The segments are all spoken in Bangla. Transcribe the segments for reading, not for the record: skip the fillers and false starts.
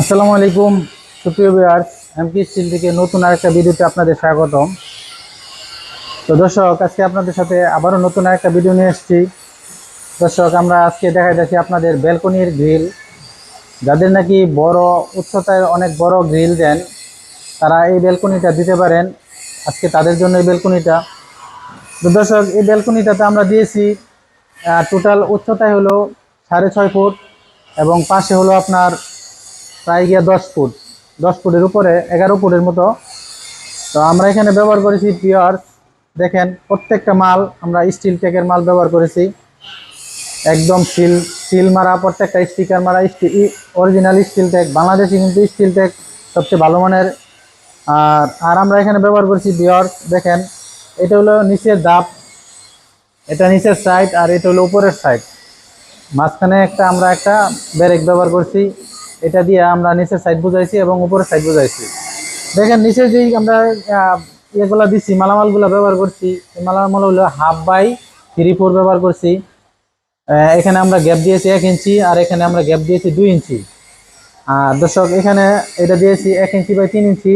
আসসালামু আলাইকুম সুপ্রিয় ভিউয়ার্স, এমপি স্টিল থেকে নতুন আরেকটা ভিডিওতে আপনাদের স্বাগতম। তো দর্শক, আজকে আপনাদের সাথে আবারও নতুন আরেকটা ভিডিও নিয়ে এসেছি। দর্শক, আমরা আজকে দেখাইতেছি আপনাদের ব্যালকনির গ্রিল। যাদের নাকি বড় উচ্চতায় অনেক বড় গ্রিল দেন, তারা এই ব্যালকনিটা দিতে পারেন। আজকে তাদের জন্য এই ব্যালকনিটা। তো দর্শক, এই ব্যালকনিটাতে আমরা দিয়েছি টোটাল উচ্চতায় হলো 6.5 ফুট এবং পাশে হলো আপনার প্রায় গিয়ে 10 ফুট, 10 ফুটের উপরে 11 ফুটের মতো। তো আমরা এখানে ব্যবহার করেছি পিওর। দেখেন, প্রত্যেকটা মাল আমরা স্টিল টেকের মাল ব্যবহার করেছি। একদম সিল সিল মারা, প্রত্যেকটা স্টিকার মারা, অরিজিনাল স্টিল টেক। বাংলাদেশে কিন্তু স্টিল টেক সবচেয়ে ভালো মানের। আর আমরা এখানে ব্যবহার করেছি পিওর। দেখেন, এটা হলো নিচের ধাপ, এটা নিচের সাইড, আর এটা হলো উপরের সাইড। মাঝখানে আমরা একটা ব্যারেক ব্যবহার করছি। এটা দিয়ে আমরা নিচের সাইড বুঝাইছি এবং উপরের সাইড বুঝাইছি। দেখেন, নিচে যেই আমরা ইয়েগুলা দিচ্ছি, মালামালগুলো ব্যবহার করছি, এই মালামাল হলো 1/2/3/4 ব্যবহার করছি। এখানে আমরা গ্যাপ দিয়েছি 1 ইঞ্চি, আর এখানে আমরা গ্যাপ দিয়েছি 2 ইঞ্চি। আর দর্শক, এখানে এটা দিয়েছি 1 ইঞ্চি/3 ইঞ্চি।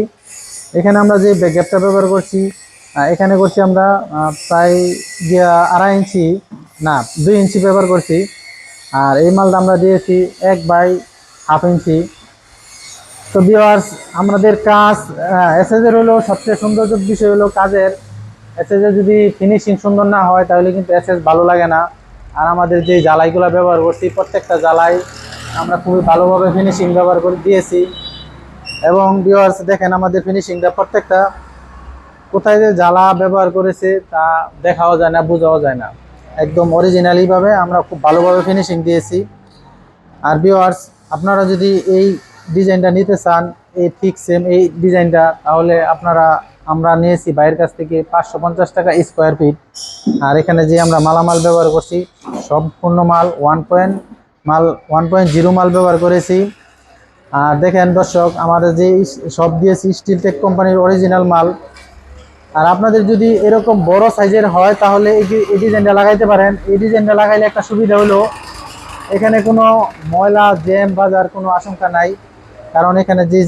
এখানে আমরা যে গ্যাপটা ব্যবহার করছি, এখানে করছি আমরা প্রায় 2.5 ইঞ্চি, না 2 ইঞ্চি ব্যবহার করছি। আর এই মালটা আমরা দিয়েছি 1/2 ইঞ্চি। তো ভিউয়ার্স, আমাদের কাজ এসএসের হলো সবচেয়ে সৌন্দর্য বিষয় হলো কাজের। এসএসের যদি ফিনিশিং সুন্দর না হয় তাহলে কিন্তু এসএস ভালো লাগে না। আর আমাদের যে জ্বালাইগুলো ব্যবহার করছি, প্রত্যেকটা জ্বালাই আমরা খুবই ভালোভাবে ফিনিশিং ব্যবহার করে দিয়েছি। এবং ভিউয়ার্স দেখেন, আমাদের ফিনিশিংটা প্রত্যেকটা কোথায় যে জ্বালা ব্যবহার করেছে তা দেখাও যায় না, বোঝাও যায় না। একদম অরিজিনালিভাবে আমরা খুব ভালোভাবে ফিনিশিং দিয়েছি। আর ভিউয়ার্স, আপনারা যদি এই ডিজাইনটা নিতে চান, এই ঠিক সেম এই ডিজাইনটা, তাহলে আমরা নিয়েছি বাইরের কাছ থেকে 550 টাকা স্কোয়ার ফিট। আর এখানে যে আমরা মালামাল ব্যবহার করছি, সম্পূর্ণ মাল 1.0 মাল ব্যবহার করেছি। আর দেখেন দর্শক, আমাদের যে সব দিয়েছি স্টিল টেক কোম্পানির অরিজিনাল মাল। আর আপনাদের যদি এরকম বড় সাইজের হয় তাহলে এই ডিজাইনটা লাগাইতে পারেন। এই ডিজাইনটা লাগাইলে একটা সুবিধা হলো, এখানে কোনো ময়লা জ্যাম বাজার কোনো আশঙ্কা নাই। কারণ এখানে যে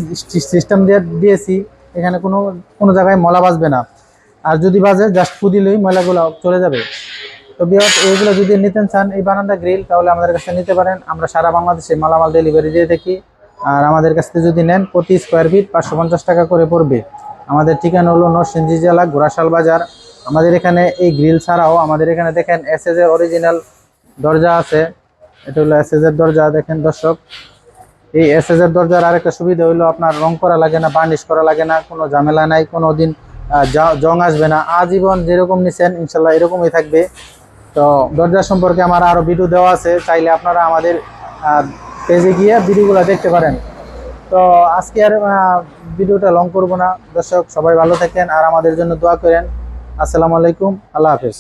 সিস্টেম দিয়েছি, এখানে কোনো জায়গায় ময়লা বাজবে না। আর যদি বাজে, জাস্ট ফু দিলেই ময়লাগুলো চলে যাবে। তো বিয়ার, এইগুলো যদি নিতে চান এই বারান্দা গ্রিল, তাহলে আমাদের কাছে নিতে পারেন। আমরা সারা বাংলাদেশে মালামাল ডেলিভারি দিয়ে থাকি। আর আমাদের কাছ থেকে যদি নেন, প্রতি স্কোয়ার ফিট 550 টাকা করে পড়বে। আমাদের ঠিকানা হলো নরসিংদী জেলা, ঘোড়াশাল বাজার। আমাদের এখানে এই গ্রিল ছাড়াও আমাদের এখানে দেখেন এসএসের অরিজিনাল দরজা আছে। এটা হলো এসএসের দরজা। দেখেন দর্শক, এই এসএসের দরজার আরেকটা সুবিধা হলো, আপনার রং করা লাগে না, বার্নিশ করা লাগে না, কোনো ঝামেলা নাই, কোনো দিন জং আসবে না। আজীবন যেরকম নিছেন ইনশাল্লাহ এরকমই থাকবে। তো দরজা সম্পর্কে আমার আরও ভিডিও দেওয়া আছে, চাইলে আপনারা আমাদের পেজে গিয়ে ভিডিওগুলো দেখতে পারেন। তো আজকে আর ভিডিওটা লং করব না। দর্শক, সবাই ভালো থাকেন আর আমাদের জন্য দোয়া করেন। আসসালামু আলাইকুম, আল্লাহ হাফেজ।